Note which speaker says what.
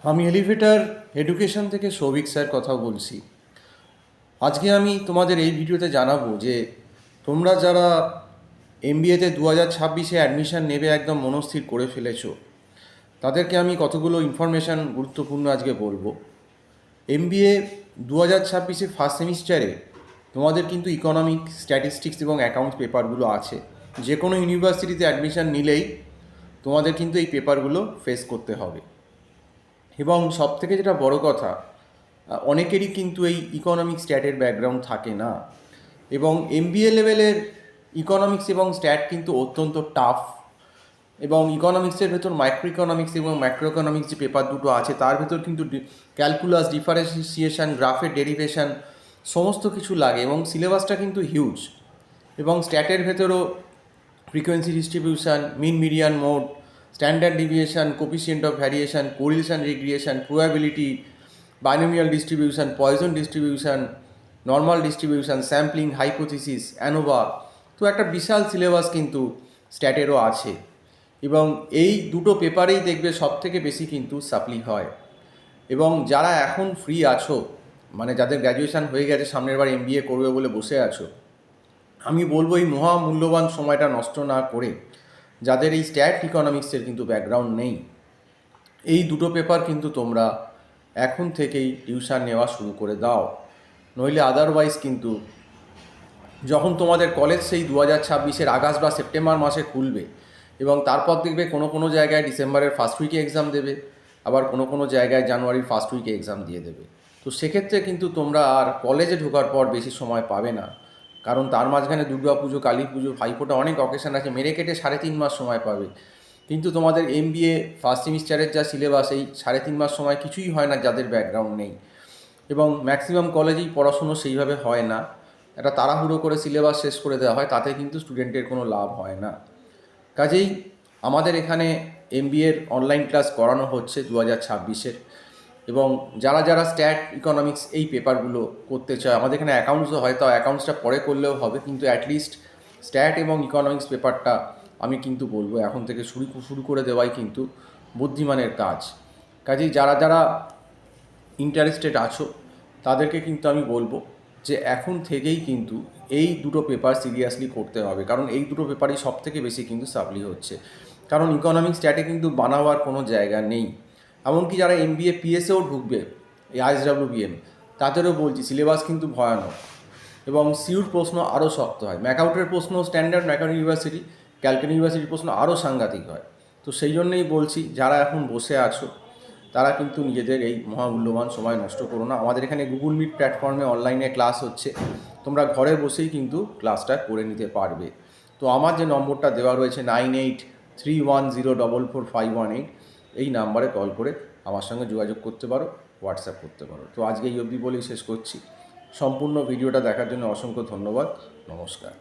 Speaker 1: আমি elevator education থেকে Souvik sir কথা বলছি। আজকে আমি তোমাদের এই ভিডিওতে জানাবো যে তোমরা যারা এমবিএতে 2026-এ অ্যাডমিশান নেবে একদম মনস্থির করে ফেলেছো, তাদেরকে আমি কতগুলো ইনফরমেশান গুরুত্বপূর্ণ আজকে বলবো। এমবিএ 2026-এ ফার্স্ট সেমিস্টারে তোমাদের কিন্তু ইকোনমিক্স, স্ট্যাটিস্টিক্স এবং অ্যাকাউন্টস পেপারগুলো আছে। যে কোনো ইউনিভার্সিটিতে অ্যাডমিশান নিলেই তোমাদের কিন্তু এই পেপারগুলো ফেস করতে হবে। এবং সবথেকে যেটা বড় কথা, অনেকেরই কিন্তু এই ইকোনমিক্স স্ট্যাটের ব্যাকগ্রাউন্ড থাকে না, এবং এমবিএ লেভেলের ইকোনমিক্স এবং স্ট্যাট কিন্তু অত্যন্ত টাফ। এবং ইকোনমিক্সের ভেতর মাইক্রো ইকোনমিক্স এবং ম্যাক্রো ইকোনমিক্স যে পেপার দুটো আছে তার ভেতর কিন্তু ক্যালকুলাস, ডিফারেন্সিয়েশন, গ্রাফের ডেরিভেশন সমস্ত কিছু লাগে, এবং সিলেবাসটা কিন্তু হিউজ। এবং স্ট্যাটের ভেতরও frequency distribution, mean median mode, standard deviation, coefficient of variation, correlation regression, probability, binomial distribution, Poisson distribution, normal distribution, sampling, hypothesis, ANOVA. তো একটা বিশাল সিলেবাস কিন্তু স্ট্যাটেরও আছে। এবং এই দুটো পেপারেই দেখবে সবথেকে বেশি কিন্তু সাপ্লি হয়। এবং যারা এখন ফ্রি আছো, মানে যাদের গ্র্যাজুয়েশান হয়ে গেছে, সামনের বার এমবিএ করবে বলে বসে আছো, আমি বলবো এই মহামূল্যবান সময়টা নষ্ট না করে, যাদের এই স্ট্যাট ইকোনমিক্সের কিন্তু ব্যাকগ্রাউন্ড নেই, এই দুটো পেপার কিন্তু তোমরা এখন থেকেই টিউশন নেওয়া শুরু করে দাও। নইলে আদারওয়াইজ কিন্তু যখন তোমাদের কলেজ সেই 2026-এর আগস্ট বা সেপ্টেম্বর মাসে খুলবে, এবং তারপর দেখবে কোনো কোনো জায়গায় ডিসেম্বরের ফার্স্ট উইকে এক্সাম দেবে, আবার কোনো কোনো জায়গায় জানুয়ারির ফার্স্ট উইকে এক্সাম দিয়ে দেবে। তো সেক্ষেত্রে কিন্তু তোমরা আর কলেজে ঢোকার পর বেশি সময় পাবে না, কারণ তার মাঝখানে দুর্গা পুজো, কালী পুজো, ভাইফোঁটা অনেক অকেশন আছে, মেরে কেটে 3.5 মাস সময় পাবে। কিন্তু তোমাদের এমবিএ ফার্স্ট সেমিস্টারের যা সিলেবাস, এই 3.5 মাস সময় কিছুই হয় না যাদের ব্যাকগ্রাউন্ড নেই। এবং ম্যাক্সিমাম কলেজেই পড়াশুনো সেইভাবে হয় না, একটা তাড়াহুড়ো করে সিলেবাস শেষ করে দেওয়া হয়, তাতে কিন্তু স্টুডেন্টের কোনো লাভ হয় না। কাজেই আমাদের এখানে এমবিএর অনলাইন ক্লাস করানো হচ্ছে 2026-এর। এবং যারা যারা স্ট্যাট, ইকোনমিক্স এই পেপারগুলো করতে চায়, আমাদের এখানে অ্যাকাউন্টসও হয়, তাও অ্যাকাউন্টসটা পরে করলেও হবে, কিন্তু অ্যাটলিস্ট স্ট্যাট এবং ইকোনমিক্স পেপারটা আমি কিন্তু বলবো এখন থেকে শুরু করে দেওয়াই কিন্তু বুদ্ধিমানের কাজ। কাজেই যারা যারা ইন্টারেস্টেড আছো তাদেরকে কিন্তু আমি বলবো যে এখন থেকেই কিন্তু এই দুটো পেপার সিরিয়াসলি করতে হবে, কারণ এই দুটো পেপারই সব থেকে বেশি কিন্তু সাপ্লি হচ্ছে। কারণ ইকোনমিক্স স্ট্যাটে কিন্তু বানাবার কোনো জায়গা নেই। এমনকি যারা এমবিএ পিএসেও ঢুকবে, এই আইএসডব্লিউবিএম, তাদেরও বলছি সিলেবাস কিন্তু ভয়ানক, এবং সিউর প্রশ্ন আরও শক্ত হয়। ম্যাকআউটের প্রশ্ন স্ট্যান্ডার্ড, ম্যাকআউট ইউনিভার্সিটি, ক্যালকাটা ইউনিভার্সিটির প্রশ্ন আরও সাংঘাতিক হয়। তো সেই জন্যই বলছি, যারা এখন বসে আছো তারা কিন্তু নিজেদের এই মহামূল্যবান সময় নষ্ট করো না। আমাদের এখানে গুগল মিট প্ল্যাটফর্মে অনলাইনে ক্লাস হচ্ছে, তোমরা ঘরে বসেই কিন্তু ক্লাসটা করে নিতে পারবে। তো আমার যে নম্বরটা দেওয়া রয়েছে 9831044518, এই নাম্বারে কল করে আমার সঙ্গে যোগাযোগ করতে পারো, হোয়াটসঅ্যাপ করতে পারো। তো আজকে এই অবধি বলেই শেষ করছি। সম্পূর্ণ ভিডিওটা দেখার জন্য অসংখ্য ধন্যবাদ। নমস্কার।